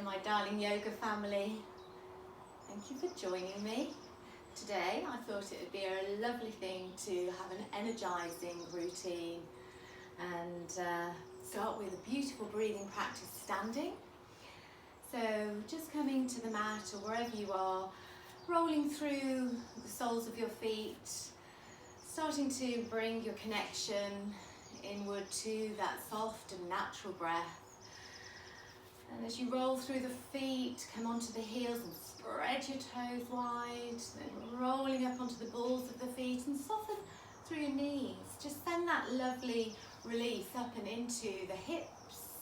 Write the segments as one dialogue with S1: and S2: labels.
S1: my darling yoga family. Thank you for joining me. Today I thought it would be a lovely thing to have an energising routine and start with a beautiful breathing practice standing. So just coming to the mat or wherever you are, rolling through the soles of your feet, starting to bring your connection inward to that soft and natural breath. And as you roll through the feet, come onto the heels and spread your toes wide, then rolling up onto the balls of the feet and soften through your knees. Just send that lovely release up and into the hips.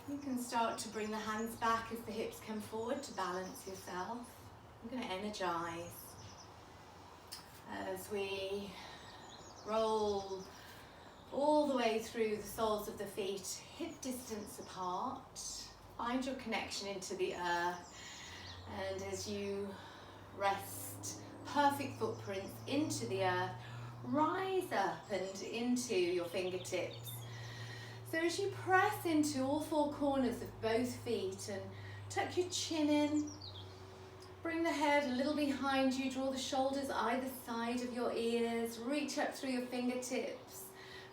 S1: You can start to bring the hands back as the hips come forward to balance yourself. I'm going to energize as we roll all the way through the soles of the feet, hip distance apart. Find your connection into the earth, and as you rest perfect footprints into the earth, rise up and into your fingertips. So as you press into all four corners of both feet and tuck your chin in, bring the head a little behind you, draw the shoulders either side of your ears, reach up through your fingertips.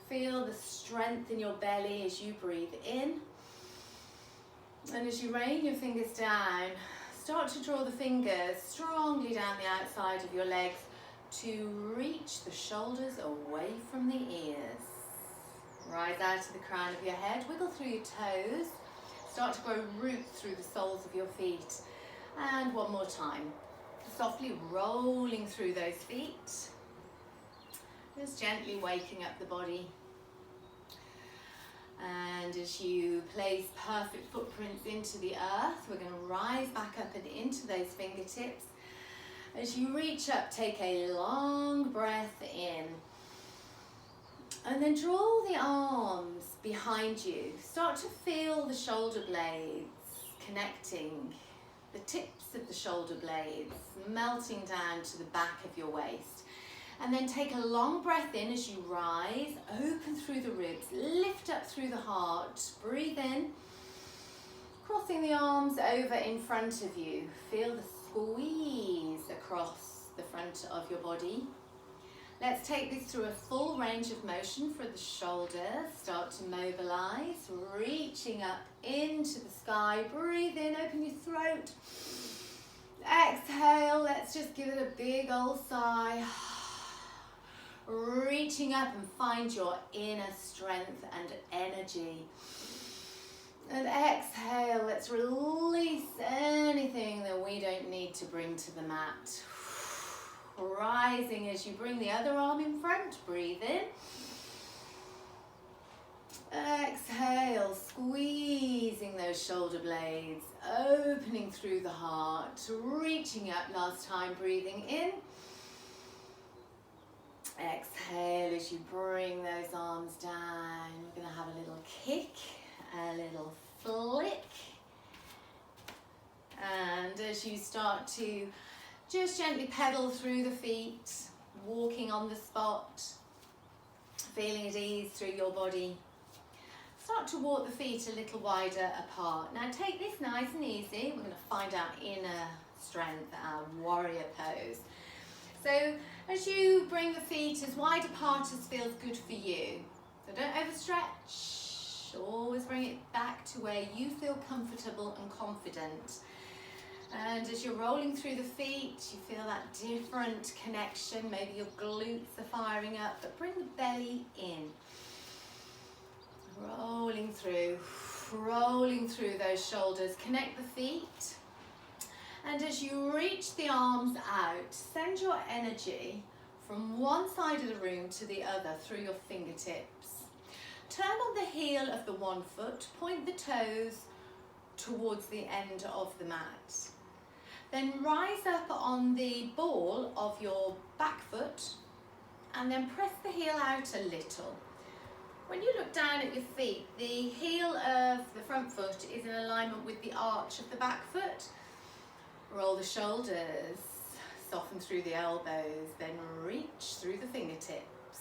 S1: Feel the strength in your belly as you breathe in. And as you rain your fingers down, start to draw the fingers strongly down the outside of your legs to reach the shoulders away from the ears. Rise out to the crown of your head, wiggle through your toes, start to grow roots through the soles of your feet. And one more time, softly rolling through those feet. Just gently waking up the body. And as you place perfect footprints into the earth, we're going to rise back up and into those fingertips. As you reach up, take a long breath in. And then draw the arms behind you. Start to feel the shoulder blades connecting, the tips of the shoulder blades melting down to the back of your waist. And then take a long breath in as you rise, open through the ribs, lift up through the heart, breathe in, crossing the arms over in front of you. Feel the squeeze across the front of your body. Let's take this through a full range of motion for the shoulders. Start to mobilize, reaching up into the sky. Breathe in, open your throat. Exhale, let's just give it a big old sigh. Reaching up and find your inner strength and energy. And exhale, let's release anything that we don't need to bring to the mat. Rising as you bring the other arm in front, breathe in. Exhale, squeezing those shoulder blades, opening through the heart, reaching up last time, breathing in. Exhale as you bring those arms down. We're going to have a little kick, a little flick. And as you start to just gently pedal through the feet, walking on the spot, feeling at ease through your body. Start to walk the feet a little wider apart. Now take this nice and easy. We're going to find our inner strength, our warrior pose. So as you bring the feet as wide apart as feels good for you. So don't overstretch. Always bring it back to where you feel comfortable and confident. And as you're rolling through the feet, you feel that different connection. Maybe your glutes are firing up, but bring the belly in. Rolling through those shoulders. Connect the feet. And as you reach the arms out, send your energy from one side of the room to the other through your fingertips. Turn on the heel of the one foot, point the toes towards the end of the mat. Then rise up on the ball of your back foot and then press the heel out a little. When you look down at your feet, the heel of the front foot is in alignment with the arch of the back foot. Roll the shoulders, soften through the elbows, then reach through the fingertips.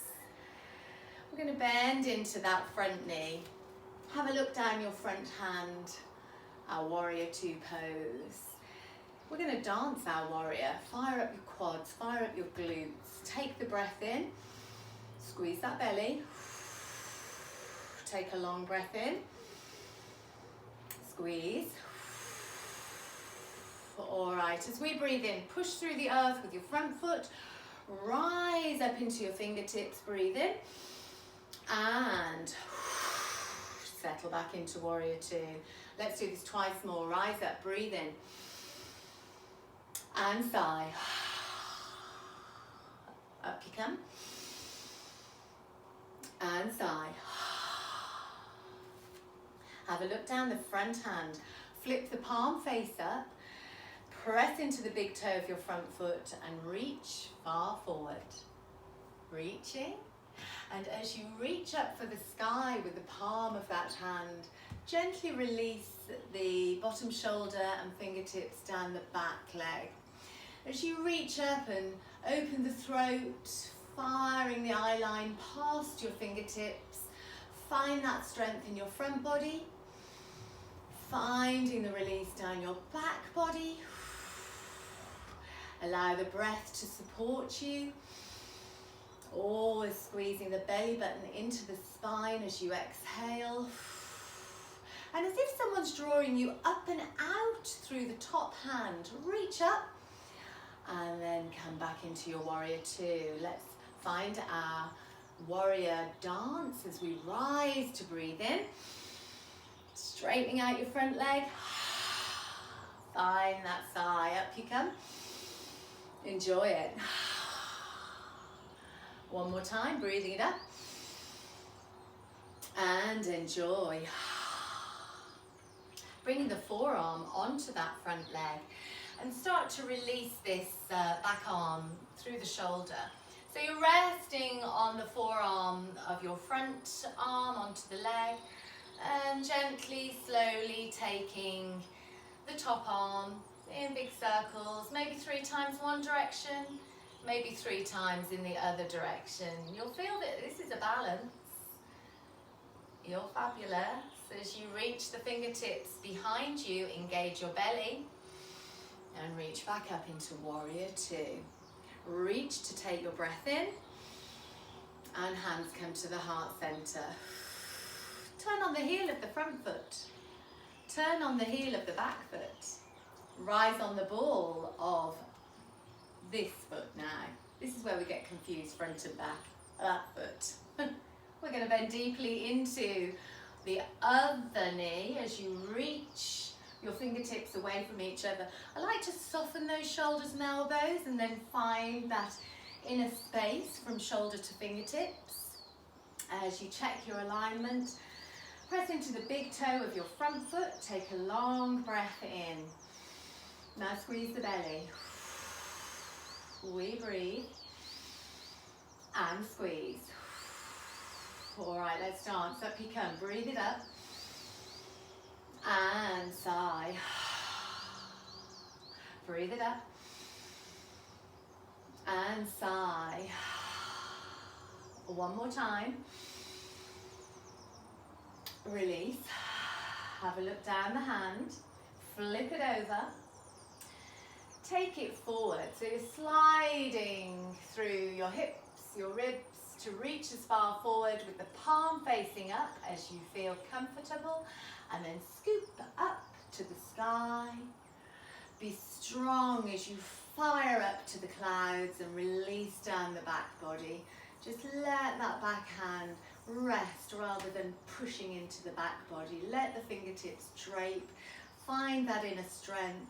S1: We're going to bend into that front knee. Have a look down your front hand. our warrior two pose. We're going to dance our warrior. Fire up your quads, fire up your glutes. Take the breath in, squeeze that belly. Take a long breath in, squeeze. All right, as we breathe in, push through the earth with your front foot. Rise up into your fingertips, breathe in. And settle back into warrior two. Let's do this twice more. Rise up, breathe in. And sigh. Up you come. And sigh. Have a look down the front hand. Flip the palm face up. Press into the big toe of your front foot and reach far forward. Reaching. And as you reach up for the sky with the palm of that hand, gently release the bottom shoulder and fingertips down the back leg. As you reach up and open the throat, firing the eye line past your fingertips, find that strength in your front body, finding the release down your back body. Allow the breath to support you. Always squeezing the belly button into the spine as you exhale. And as if someone's drawing you up and out through the top hand, reach up and then come back into your warrior two. Let's find our warrior dance as we rise to breathe in. Straightening out your front leg. Find that sigh, up you come. Enjoy it. One more time, breathing it up. And enjoy. Bringing the forearm onto that front leg and start to release this back arm through the shoulder. So you're resting on the forearm of your front arm onto the leg and gently, slowly taking the top arm in big circles, maybe 3 times one direction, maybe 3 times in the other direction. You'll feel that this is a balance. You're fabulous. As you reach the fingertips behind you, engage your belly and reach back up into warrior two. Reach to take your breath in and hands come to the heart center. Turn on the heel of the front foot. Turn on the heel of the back foot. Rise on the ball of this foot now. This is where we get confused, front and back. That foot. We're going to bend deeply into the other knee as you reach your fingertips away from each other. I like to soften those shoulders and elbows and then find that inner space from shoulder to fingertips. As you check your alignment, press into the big toe of your front foot. Take a long breath in. Now squeeze the belly. We breathe and squeeze. All right, let's dance. Up you come. Breathe it up and sigh. Breathe it up and sigh. One more time. Release. Have a look down the hand. Flip it over. Take it forward. So you're sliding through your hips, your ribs, to reach as far forward with the palm facing up as you feel comfortable, and then scoop up to the sky. Be strong as you fire up to the clouds and release down the back body. Just let that back hand rest rather than pushing into the back body. Let the fingertips drape. Find that inner strength.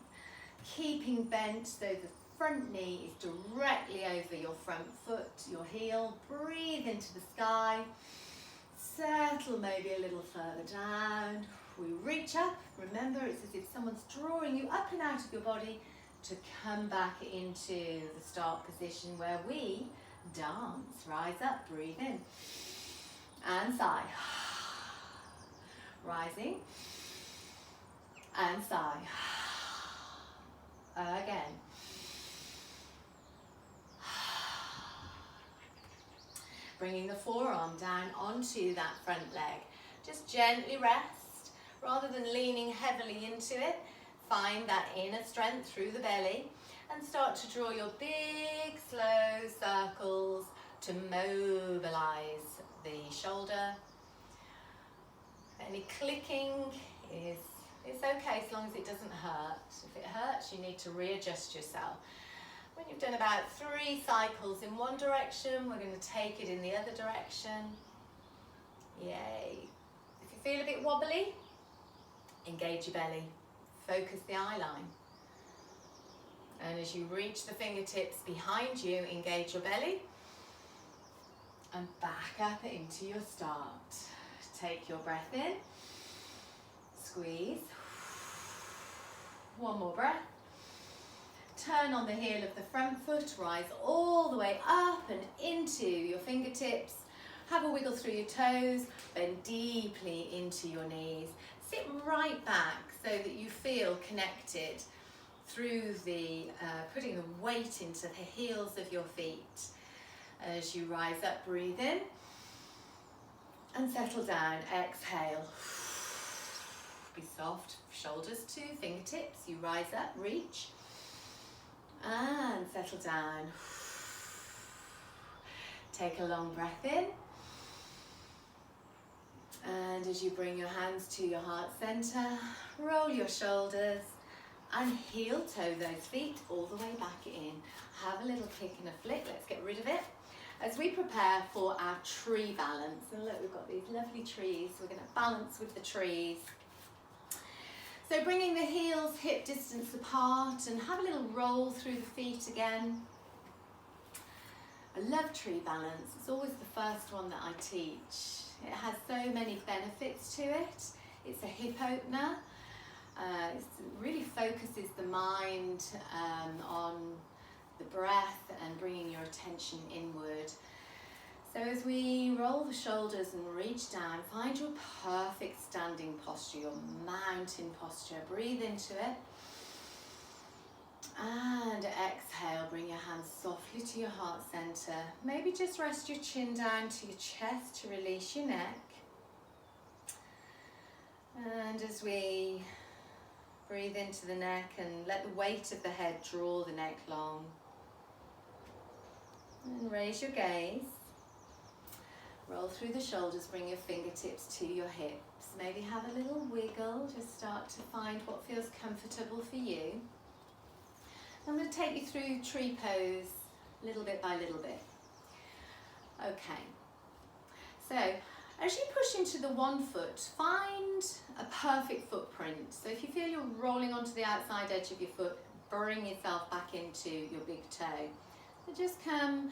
S1: Keeping bent so the front knee is directly over your front foot, your heel. Breathe into the sky. Settle maybe a little further down. We reach up. Remember, it's as if someone's drawing you up and out of your body to come back into the start position where we dance. Rise up, breathe in and sigh. Rising and sigh. Again. Bringing the forearm down onto that front leg. Just gently rest. Rather than leaning heavily into it, find that inner strength through the belly and start to draw your big, slow circles to mobilize the shoulder. Any clicking it's okay as long as it doesn't hurt. If it hurts, you need to readjust yourself. When you've done about 3 cycles in one direction, we're going to take it in the other direction. Yay. If you feel a bit wobbly, engage your belly. Focus the eye line. And as you reach the fingertips behind you, engage your belly. And back up into your start. Take your breath in. Squeeze. One more breath. Turn on the heel of the front foot, rise all the way up and into your fingertips. Have a wiggle through your toes, bend deeply into your knees. Sit right back so that you feel connected through the, putting the weight into the heels of your feet. As you rise up, breathe in and settle down, exhale. Be soft, shoulders to fingertips. You rise up, reach and settle down. Take a long breath in. And as you bring your hands to your heart center, roll your shoulders and heel toe those feet all the way back in. Have a little kick and a flick. Let's get rid of it. As we prepare for our tree balance, and look, we've got these lovely trees. We're going to balance with the trees. So bringing the heels hip distance apart and have a little roll through the feet again. I love tree balance. It's always the first one that I teach. It has so many benefits to it. It's a hip opener. It really focuses the mind on the breath and bringing your attention inward. So as we roll the shoulders and reach down, find your perfect standing posture, your mountain posture. Breathe into it. And exhale, bring your hands softly to your heart center. Maybe just rest your chin down to your chest to release your neck. And as we breathe into the neck and let the weight of the head draw the neck long. And raise your gaze. Roll through the shoulders, bring your fingertips to your hips. Maybe have a little wiggle, just start to find what feels comfortable for you. I'm going to take you through tree pose little bit by little bit. Okay, so as you push into the one foot, find a perfect footprint. So if you feel you're rolling onto the outside edge of your foot, bring yourself back into your big toe. So just come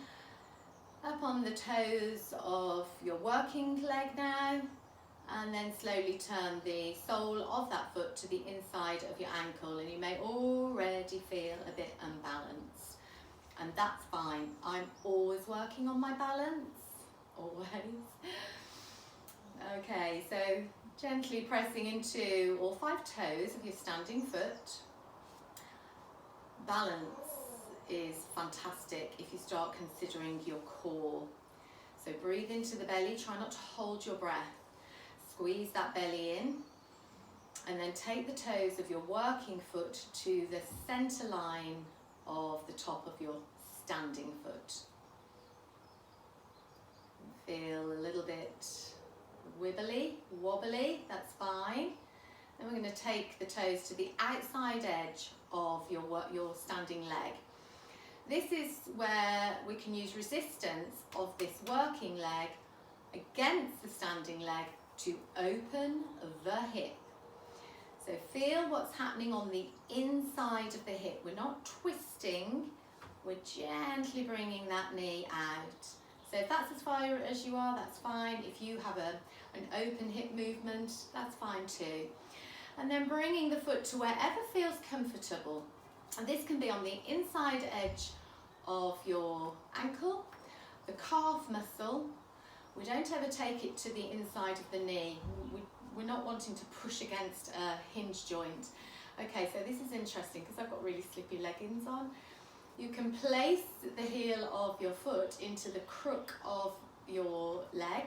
S1: up on the toes of your working leg now, and then slowly turn the sole of that foot to the inside of your ankle, and you may already feel a bit unbalanced, and that's fine. I'm always working on my balance, always. Okay, so gently pressing into all 5 toes of your standing foot. Balance is fantastic if you start considering your core. So breathe into the belly, try not to hold your breath. Squeeze that belly in, and then take the toes of your working foot to the center line of the top of your standing foot. Feel a little bit wobbly, that's fine. Then we're going to take the toes to the outside edge of your standing leg. This is where we can use resistance of this working leg against the standing leg to open the hip. So feel what's happening on the inside of the hip. We're not twisting, we're gently bringing that knee out. So if that's as far as you are, that's fine. If you have an open hip movement, that's fine too. And then bringing the foot to wherever feels comfortable. And this can be on the inside edge of your ankle, the calf muscle. We don't ever take it to the inside of the knee. We're not wanting to push against a hinge joint. Okay, so this is interesting because I've got really slippy leggings on. You can place the heel of your foot into the crook of your leg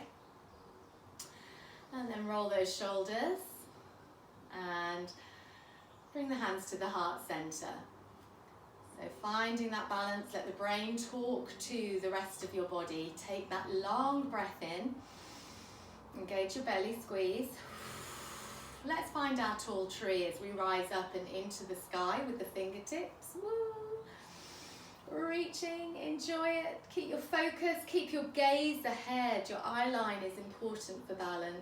S1: and then roll those shoulders. And bring the hands to the heart center. So finding that balance, let the brain talk to the rest of your body. Take that long breath in. Engage your belly, squeeze. Let's find our tall tree as we rise up and into the sky with the fingertips. Woo. Reaching, enjoy it. Keep your focus, keep your gaze ahead. Your eye line is important for balance.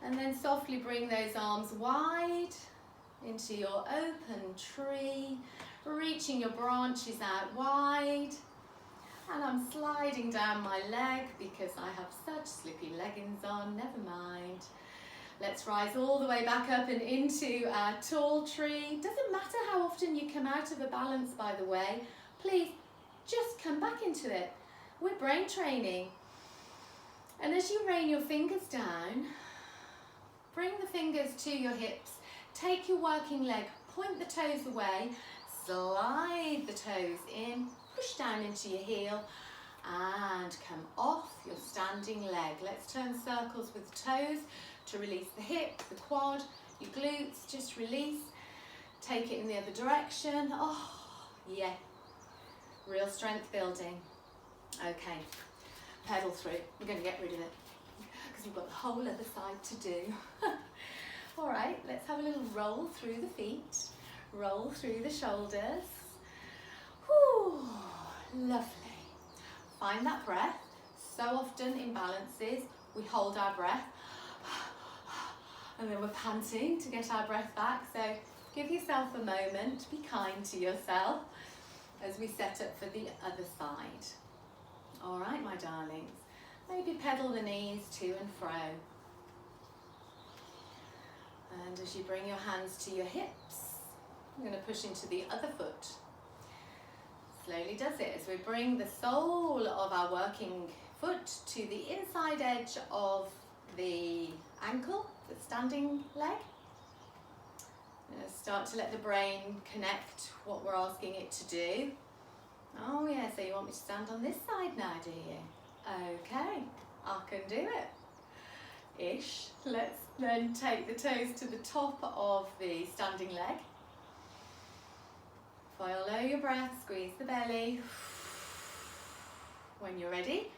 S1: And then softly bring those arms wide into your open tree, reaching your branches out wide. And I'm sliding down my leg because I have such slippy leggings on, never mind. Let's rise all the way back up and into our tall tree. Doesn't matter how often you come out of a balance, by the way. Please, just come back into it. We're brain training. And as you rain your fingers down, bring the fingers to your hips. Take your working leg, point the toes away, slide the toes in, push down into your heel, and come off your standing leg. Let's turn circles with the toes to release the hip, the quad, your glutes, just release. Take it in the other direction. Oh, yeah. Real strength building. Okay, pedal through. We're going to get rid of it because we've got the whole other side to do. All right, let's have a little roll through the feet. Roll through the shoulders. Whew, lovely. Find that breath. So often in balances, we hold our breath and then we're panting to get our breath back. So give yourself a moment, be kind to yourself as we set up for the other side. All right, my darlings. Maybe pedal the knees to and fro. And as you bring your hands to your hips, I'm going to push into the other foot. Slowly does it as we bring the sole of our working foot to the inside edge of the ankle, the standing leg. Start to let the brain connect what we're asking it to do. Oh yeah, so you want me to stand on this side now, do you? Okay, I can do it. Ish. Let's then take the toes to the top of the standing leg. Follow your breath, squeeze the belly. When you're ready,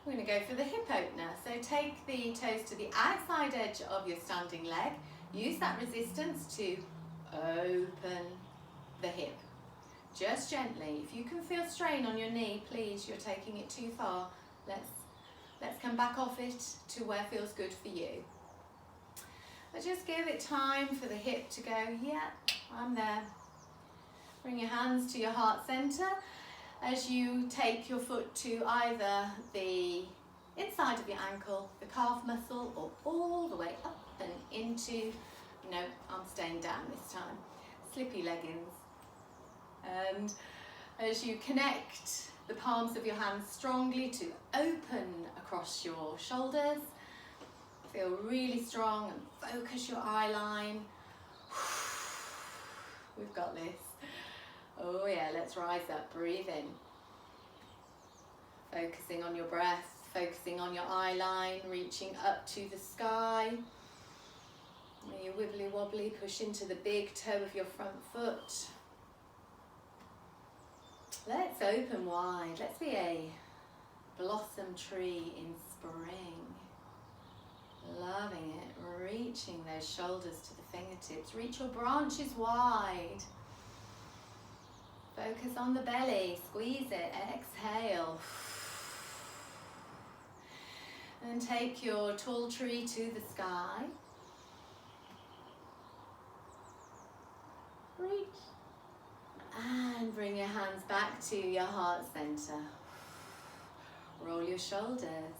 S1: we're going to go for the hip opener. So take the toes to the outside edge of your standing leg. Use that resistance to open the hip. Just gently. If you can feel strain on your knee, please, you're taking it too far. Let's come back off it to where feels good for you. But just give it time for the hip to go, yeah, I'm there. Bring your hands to your heart center as you take your foot to either the inside of your ankle, the calf muscle, or all the way up and into, no, I'm staying down this time, slippy leggings. And as you connect the palms of your hands strongly to open across your shoulders, feel really strong and focus your eye line. We've got this. Oh yeah, let's rise up, breathe in. Focusing on your breath, focusing on your eye line, reaching up to the sky. When you're wibbly wobbly, push into the big toe of your front foot. Let's open wide. Let's be a blossom tree in spring. Loving it. Reaching those shoulders to the fingertips. Reach your branches wide. Focus on the belly. Squeeze it. Exhale. And take your tall tree to the sky. Reach. And bring your hands back to your heart center. Roll your shoulders.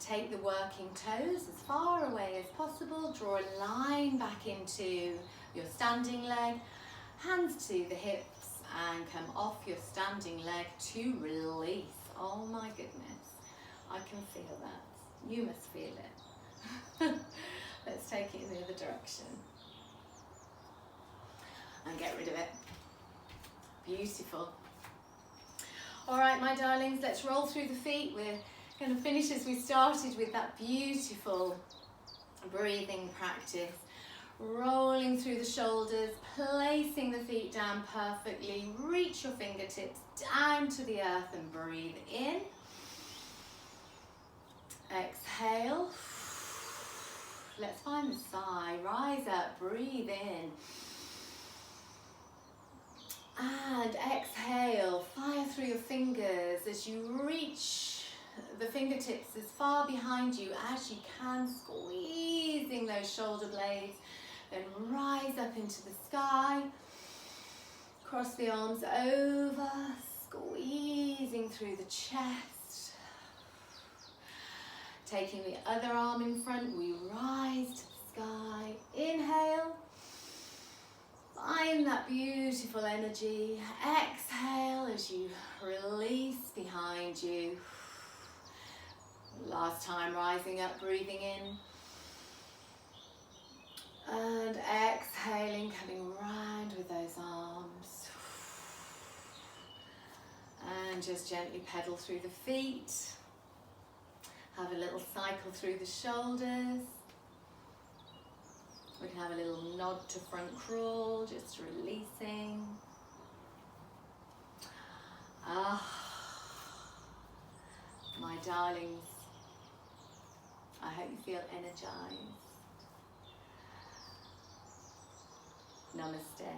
S1: Take the working toes as far away as possible. Draw a line back into your standing leg. Hands to the hips and come off your standing leg to release. Oh my goodness. I can feel that. You must feel it. Let's take it in the other direction. And get rid of it. Beautiful. All right, my darlings, let's roll through the feet. We're going to finish as we started with that beautiful breathing practice. Rolling through the shoulders, placing the feet down perfectly. Reach your fingertips down to the earth and breathe in. Exhale. Let's find the sigh. Rise up, breathe in. And exhale, fire through your fingers as you reach the fingertips as far behind you as you can, squeezing those shoulder blades. Then rise up into the sky. Cross the arms over, squeezing through the chest. Taking the other arm in front, we rise to the sky. Inhale. Find that beautiful energy. Exhale as you release behind you. Last time, rising up, breathing in. And exhaling, coming round with those arms. And just gently pedal through the feet. Have a little cycle through the shoulders. We can have a little nod to front crawl, just releasing. My darlings, I hope you feel energized. Namaste.